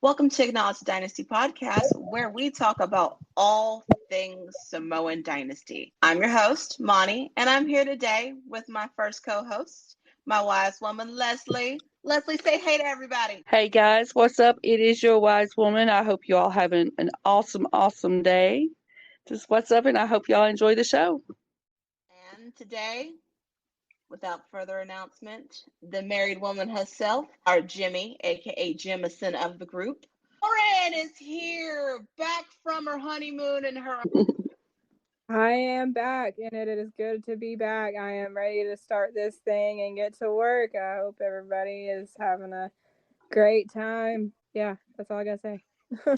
Welcome to Acknowledge the Dynasty podcast, where we talk about all things Samoan Dynasty. I'm your host, Monty, and I'm here today with my first co-host, my wise woman, Leslie. Leslie, say hey to everybody. Hey guys, what's up? It is your wise woman. I hope you all having an awesome day. Just what's up, and I hope y'all enjoy the show. And today, without further announcement, the married woman herself, our Jimmy, aka Jimison of the group. Lauren is here, back from her honeymoon and her. I am back, and it is good to be back. I am ready to start this thing and get to work. I hope everybody is having a great time. Yeah, that's all I gotta say.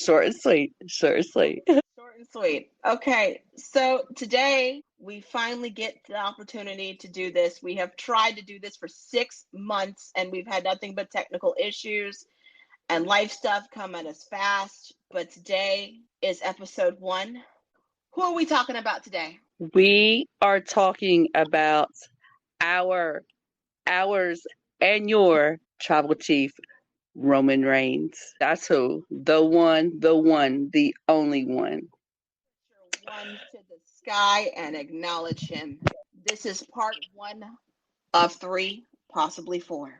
Short and sweet. Short and sweet. Okay, so today we finally get the opportunity to do this. We have tried to do this for 6 months, and we've had nothing but technical issues and life stuff come at us fast. But today is episode 1. Who are we talking about today? We are talking about ours, and your tribal chief, Roman Reigns. That's who. The one, the only one. Put your one to the sky and acknowledge him. This is part 1 of 3, possibly 4,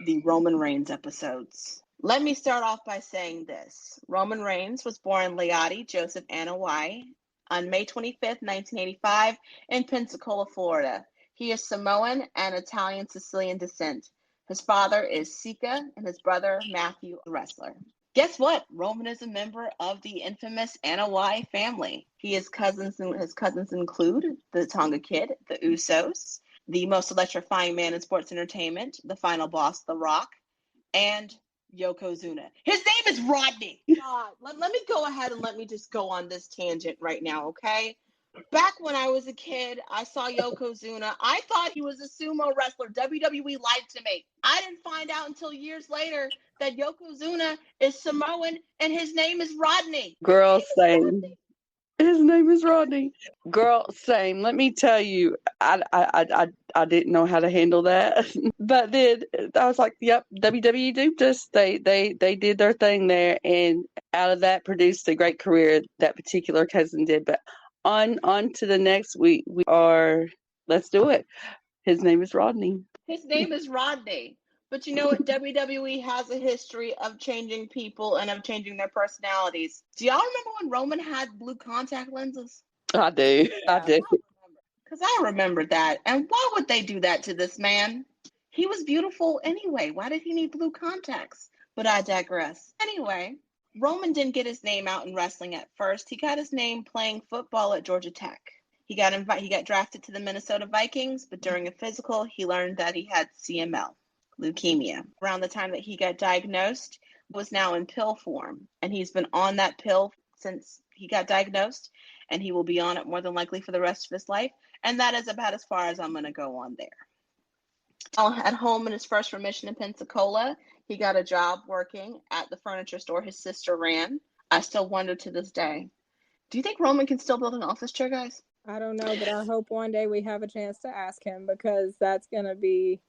the Roman Reigns episodes. Let me start off by saying this. Roman Reigns was born Leotti Joseph Anawai on May 25th, 1985, in Pensacola, Florida. He is Samoan and Italian-Sicilian descent. His father is Sika, and his brother, Matthew, a wrestler. Guess what? Roman is a member of the infamous Anawai family. His cousins include the Tonga Kid, the Usos, the most electrifying man in sports entertainment, the final boss, The Rock, and Yokozuna. His name is Rodney. God, let me go ahead and let me just go on this tangent right now, okay? Back when I was a kid, I saw Yokozuna. I thought he was a sumo wrestler. WWE lied to me. I didn't find out until years later that Yokozuna is Samoan and his name is Rodney. Girl, same. His name is Rodney. Girl, same. Let me tell you, I didn't know how to handle that. But then I was like, yep, WWE duped us. They did their thing there, and out of that produced a great career that particular cousin did. But on to the next, we are, let's do it. His name is Rodney. His name is Rodney. But you know what? WWE has a history of changing people and of changing their personalities. Do y'all remember when Roman had blue contact lenses? I do. Because I remember that. And why would they do that to this man? He was beautiful anyway. Why did he need blue contacts? But I digress. Anyway, Roman didn't get his name out in wrestling at first. He got his name playing football at Georgia Tech. He got drafted to the Minnesota Vikings, but during a physical, he learned that he had CML. Leukemia. Around the time that he got diagnosed, was now in pill form, and he's been on that pill since he got diagnosed, and he will be on it more than likely for the rest of his life, and that is about as far as I'm going to go on there. At home in his first remission in Pensacola, he got a job working at the furniture store his sister ran. I still wonder to this day, do you think Roman can still build an office chair, guys? I don't know, but I hope one day we have a chance to ask him, because that's going to be...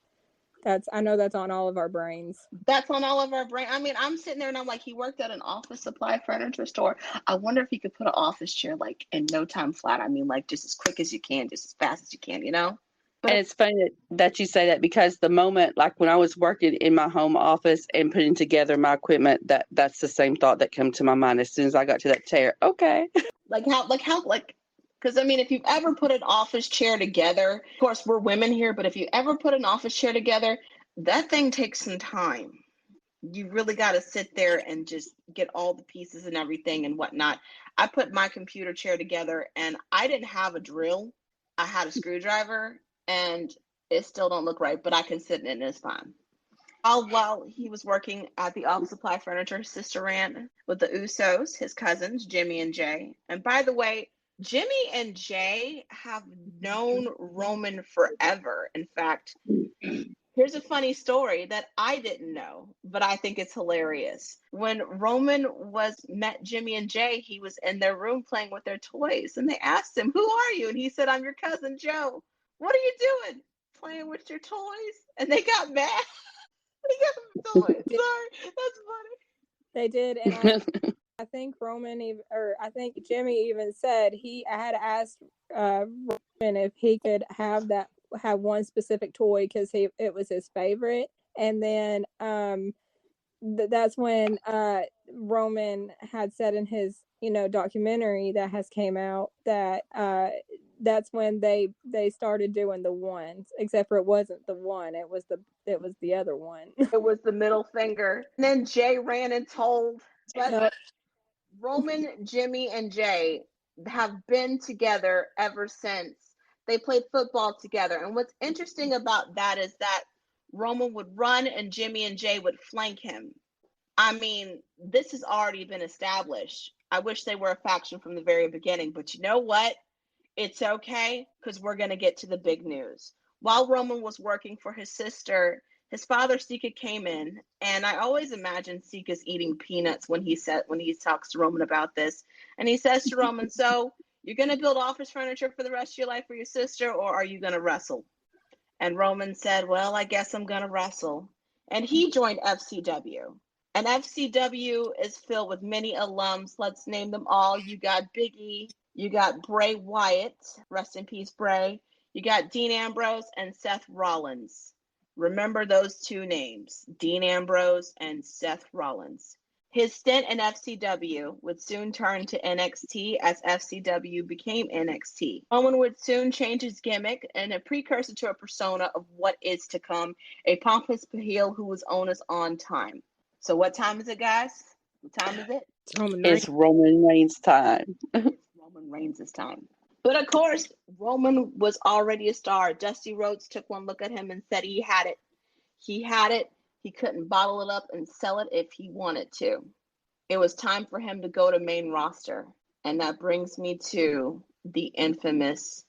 I know that's on all of our brains. That's on all of our brains. I mean, I'm sitting there and I'm like, he worked at an office supply furniture store. I wonder if he could put an office chair like in no time flat. I mean, like just as quick as you can, just as fast as you can, you know? And it's funny that you say that, because the moment, like when I was working in my home office and putting together my equipment, that's the same thought that came to my mind as soon as I got to that chair. Okay. Because, I mean, if you've ever put an office chair together, of course, we're women here, but if you ever put an office chair together, that thing takes some time. You really got to sit there and just get all the pieces and everything and whatnot. I put my computer chair together, and I didn't have a drill. I had a screwdriver, and it still don't look right, but I can sit in it and it's fine. While he was working at the office supply furniture, his sister ran with the Usos, his cousins, Jimmy and Jay. And by the way, Jimmy and Jay have known Roman forever. In fact, here's a funny story that I didn't know, but I think it's hilarious. When Roman met Jimmy and Jay, he was in their room playing with their toys, and they asked him, "Who are you?" And he said, "I'm your cousin Joe." "What are you doing?" "Playing with your toys." And they got mad. They got toys. Sorry, that's funny. They did, and I think Roman even, or I think Jimmy even said he had asked Roman if he could have one specific toy because it was his favorite, and then that's when Roman had said in his documentary that has came out that that's when they started doing the ones, except for it wasn't the one, it was the other one. It was the middle finger. And then Jay ran and told. But Roman, Jimmy, and Jay have been together ever since. They played football together. And what's interesting about that is that Roman would run and Jimmy and Jay would flank him. I mean, this has already been established. I wish they were a faction from the very beginning, but you know what? It's okay, because we're going to get to the big news. While Roman was working for his sister, his father Sika came in, and I always imagine Sika's eating peanuts when he talks to Roman about this. And he says to Roman, "So you're going to build office furniture for the rest of your life for your sister, or are you going to wrestle?" And Roman said, "Well, I guess I'm going to wrestle." And he joined FCW. And FCW is filled with many alums. Let's name them all. You got Big E, you got Bray Wyatt, rest in peace, Bray. You got Dean Ambrose and Seth Rollins. Remember those two names, Dean Ambrose and Seth Rollins. His stint in FCW would soon turn to NXT as FCW became NXT. Roman would soon change his gimmick and a precursor to a persona of what is to come, a pompous heel who was onus on time. So what time is it, guys? What time is it? It's Roman Reigns' time. It's Roman Reigns' time. But of course, Roman was already a star. Dusty Rhodes took one look at him and said he had it. He had it. He couldn't bottle it up and sell it if he wanted to. It was time for him to go to main roster. And that brings me to the infamous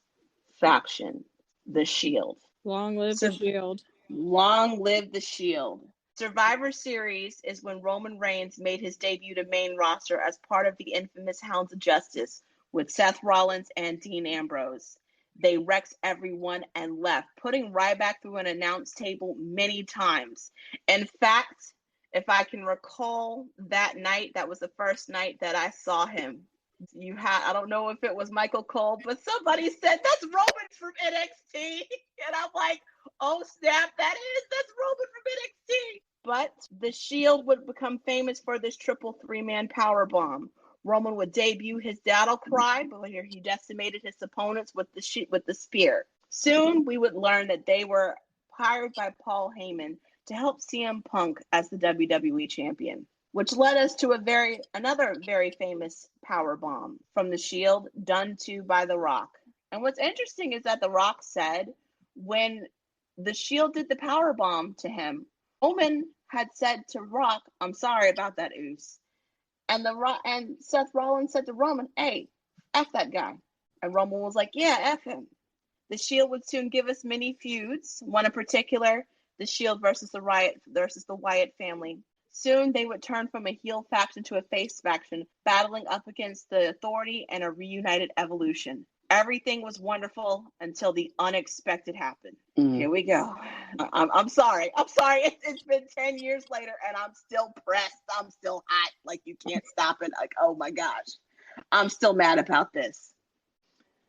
faction, the Shield. Long live the Shield. Long live the Shield. Survivor Series is when Roman Reigns made his debut to main roster as part of the infamous Hounds of Justice with Seth Rollins and Dean Ambrose. They wrecked everyone and left, putting Ryback through an announce table many times. In fact, if I can recall that night, that was the first night that I saw him. I don't know if it was Michael Cole, but somebody said, "That's Roman from NXT." And I'm like, oh snap, that's Roman from NXT. But the Shield would become famous for this triple three-man power bomb. Roman would debut his battle cry, but here he decimated his opponents with the spear. Soon we would learn that they were hired by Paul Heyman to help CM Punk as the WWE champion, which led us to another very famous power bomb from the Shield, done to by The Rock. And what's interesting is that The Rock said when the Shield did the power bomb to him, Roman had said to Rock, "I'm sorry about that, Oos." And Seth Rollins said to Roman, "Hey, F that guy." And Roman was like, "Yeah, F him." The Shield would soon give us many feuds, one in particular, the Shield versus the Wyatt family. Soon they would turn from a heel faction to a face faction, battling up against the Authority and a reunited Evolution. Everything was wonderful until the unexpected happened. Here we go. I'm sorry. It's been 10 years later and I'm still pressed. I'm still hot. Like, you can't stop it. Like, oh my gosh. I'm still mad about this.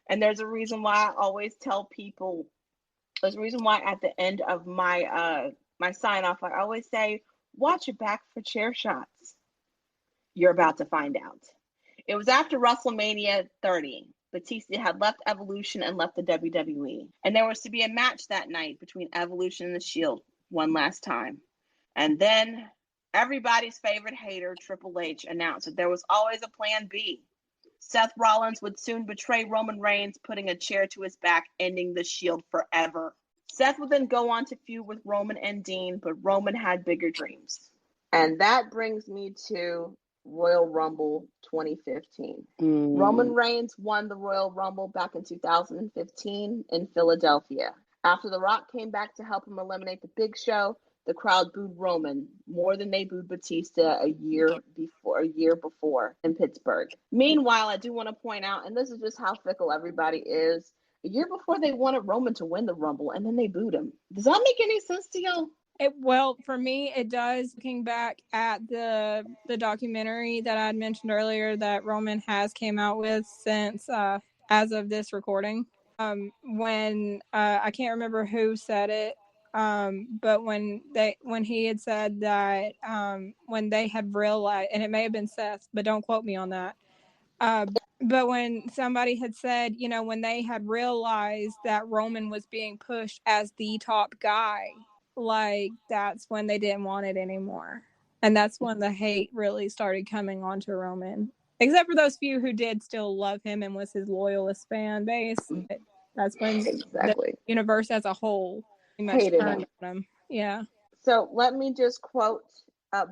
And there's a reason why I always tell people, there's a reason why at the end of my my sign off, I always say, watch your back for chair shots. You're about to find out. It was after WrestleMania 30. Batista had left Evolution and left the WWE. And there was to be a match that night between Evolution and the Shield one last time. And then everybody's favorite hater, Triple H, announced that there was always a plan B. Seth Rollins would soon betray Roman Reigns, putting a chair to his back, ending the Shield forever. Seth would then go on to feud with Roman and Dean, but Roman had bigger dreams. And that brings me to Royal Rumble 2015. Roman Reigns won the Royal Rumble back in 2015 in Philadelphia. After The Rock came back to help him eliminate the Big Show, the crowd booed Roman more than they booed Batista a year before in Pittsburgh. Meanwhile, I do want to point out, and this is just how fickle everybody is, a year before they wanted Roman to win the Rumble, and then they booed him. Does that make any sense to y'all? Well, for me, it does. Looking back at the documentary that I had mentioned earlier that Roman has came out with since as of this recording. When I can't remember who said it, but when he had said that when they had realized, and it may have been Seth, but don't quote me on that. But when somebody had said, when they had realized that Roman was being pushed as the top guy, like that's when they didn't want it anymore. And that's when the hate really started coming onto Roman. Except for those few who did still love him and was his loyalist fan base. That's when the universe as a whole pretty much turned on him. Yeah. So let me just quote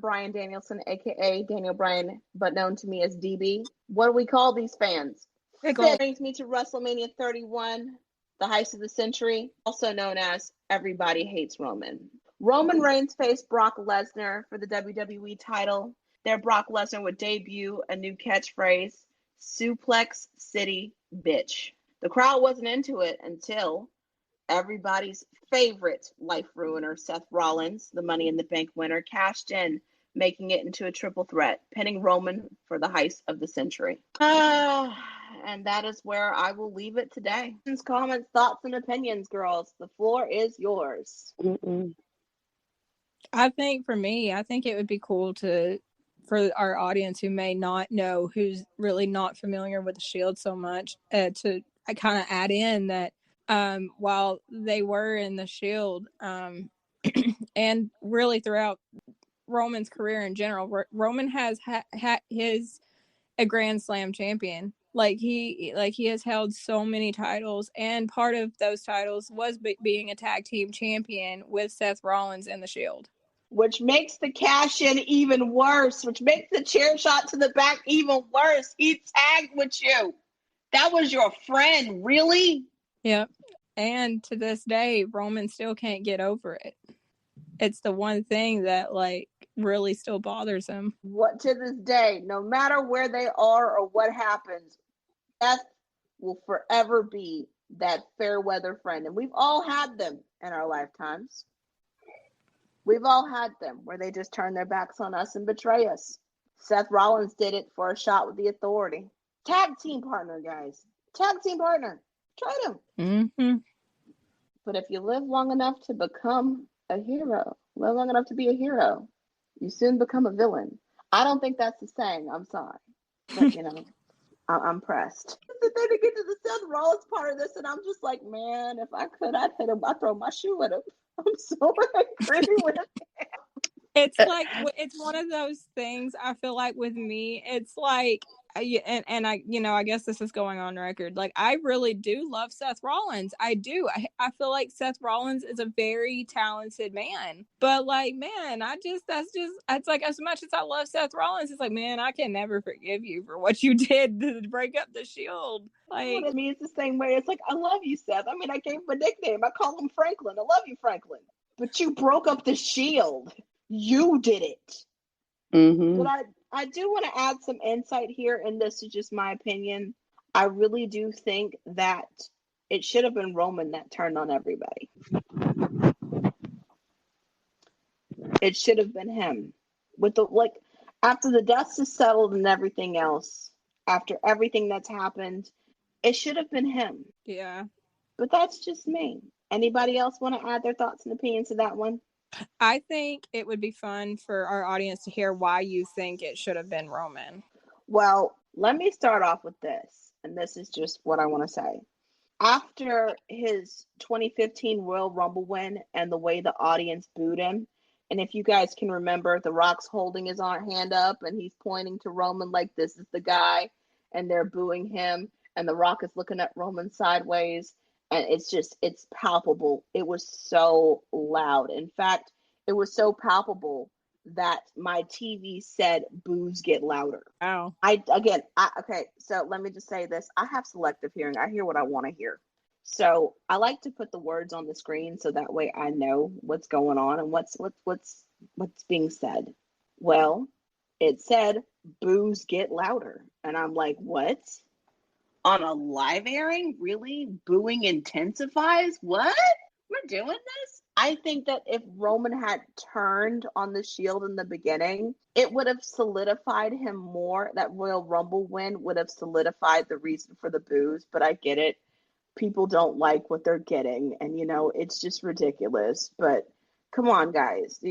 Brian Danielson, aka Daniel Bryan, but known to me as DB. What do we call these fans? That brings me to WrestleMania 31, the heist of the century, also known as Everybody Hates Roman. Roman Reigns faced Brock Lesnar for the WWE title. There, Brock Lesnar would debut a new catchphrase, Suplex City Bitch. The crowd wasn't into it until everybody's favorite life ruiner, Seth Rollins, the Money in the Bank winner, cashed in, making it into a triple threat, pinning Roman for the heist of the century. And that is where I will leave it today. Comments, thoughts, and opinions, girls. The floor is yours. I think for me, I think it would be cool for our audience who may not know, who's really not familiar with the Shield so much, to kind of add in that while they were in the Shield, and really throughout Roman's career in general, Roman has a Grand Slam champion. He has held so many titles, and part of those titles was being a tag team champion with Seth Rollins in the Shield. Which makes the cash in even worse, which makes the chair shot to the back even worse. He tagged with you. That was your friend, really? Yep. And to this day, Roman still can't get over it. It's the one thing that really still bothers him. What to this day, no matter where they are or what happens, Seth will forever be that fair weather friend. And we've all had them in our lifetimes. We've all had them where they just turn their backs on us and betray us. Seth Rollins did it for a shot with the Authority. Tag team partner, guys. Tag team partner. Try them. Mm-hmm. But if you live long enough to become a hero, live long enough to be a hero, you soon become a villain. I don't think that's the saying. I'm sorry. But, I'm pressed. Then to get to the Seth Rollins part of this, and I'm just like, man, if I could, I'd hit him. I'd throw my shoe at him. I'm so angry with him. It's it's one of those things. I feel like with me, it's like, and I, I guess this is going on record. I really do love Seth Rollins. I do. I feel like Seth Rollins is a very talented man. But man, it's like, as much as I love Seth Rollins, it's like, man, I can never forgive you for what you did to break up the Shield. To me, it's the same way. It's like, I love you, Seth. I mean, I gave him a nickname. I call him Franklin. I love you, Franklin. But you broke up the Shield. You did it. Mm-hmm. But I do want to add some insight here, and this is just my opinion. I really do think that it should have been Roman that turned on everybody. It should have been him. With after the dust is settled and everything else, after everything that's happened, it should have been him. Yeah. But that's just me. Anybody else want to add their thoughts and opinions to that one? I think it would be fun for our audience to hear why you think it should have been Roman. Well, let me start off with this, and this is just what I want to say. After his 2015 Royal Rumble win and the way the audience booed him, and if you guys can remember, The Rock's holding his hand up, and he's pointing to Roman like this is the guy, and they're booing him, and The Rock is looking at Roman sideways. And it's palpable. It was so loud. In fact, it was so palpable that my TV said boos get louder. Wow. Okay, so let me just say this. I have selective hearing. I hear what I want to hear. So I like to put the words on the screen so that way I know what's going on and what's being said. Well, it said boos get louder. And I'm like, what? On a live airing? Really? Booing intensifies? What? We're doing this? I think that if Roman had turned on the Shield in the beginning, it would have solidified him more. That Royal Rumble win would have solidified the reason for the boos, but I get it. People don't like what they're getting, and it's just ridiculous. But come on, guys.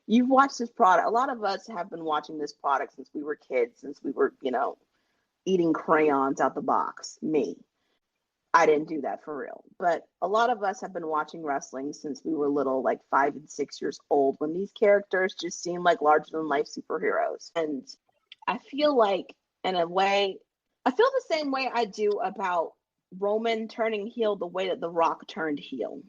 You've watched this product. A lot of us have been watching this product since we were kids, since we were, eating crayons out the box. Me. I didn't do that for real. But a lot of us have been watching wrestling since we were little, like 5 and 6 years old, when these characters just seem like larger than life superheroes. And I feel like, in a way, I feel the same way I do about Roman turning heel the way that The Rock turned heel.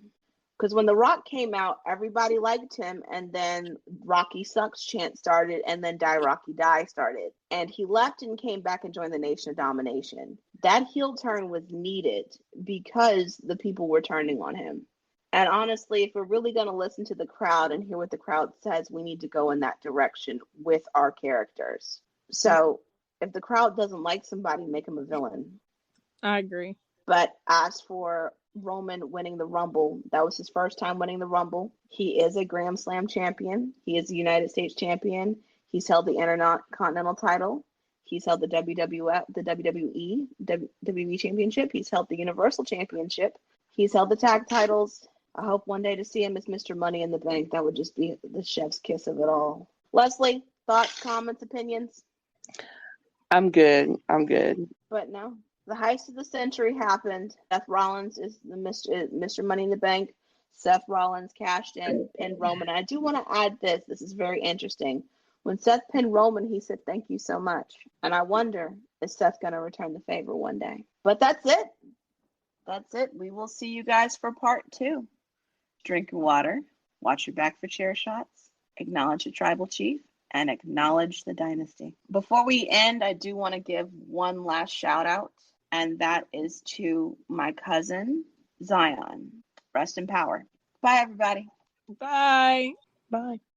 Because when The Rock came out, everybody liked him, and then Rocky Sucks chant started, and then Die Rocky Die started. And he left and came back and joined the Nation of Domination. That heel turn was needed because the people were turning on him. And honestly, if we're really going to listen to the crowd and hear what the crowd says, we need to go in that direction with our characters. So if the crowd doesn't like somebody, make them a villain. I agree. But as for Roman winning the Rumble, that was his first time winning the Rumble. He is a Grand Slam champion. He is a United States champion. He's held the Intercontinental title. He's held the WWF, the WWE Championship. He's held the Universal Championship. He's held the tag titles. I hope one day to see him as Mr. Money in the Bank. That would just be the chef's kiss of it all. Leslie, thoughts, comments, opinions? I'm good. But no. The heist of the century happened. Seth Rollins is the Mr. Money in the Bank. Seth Rollins cashed in, pinned Roman. And I do want to add this. This is very interesting. When Seth pinned Roman, he said, "Thank you so much." And I wonder, is Seth going to return the favor one day? But that's it. That's it. We will see you guys for part 2. Drink your water. Watch your back for chair shots. Acknowledge the tribal chief. And acknowledge the dynasty. Before we end, I do want to give one last shout out. And that is to my cousin, Zion. Rest in power. Bye, everybody. Bye. Bye.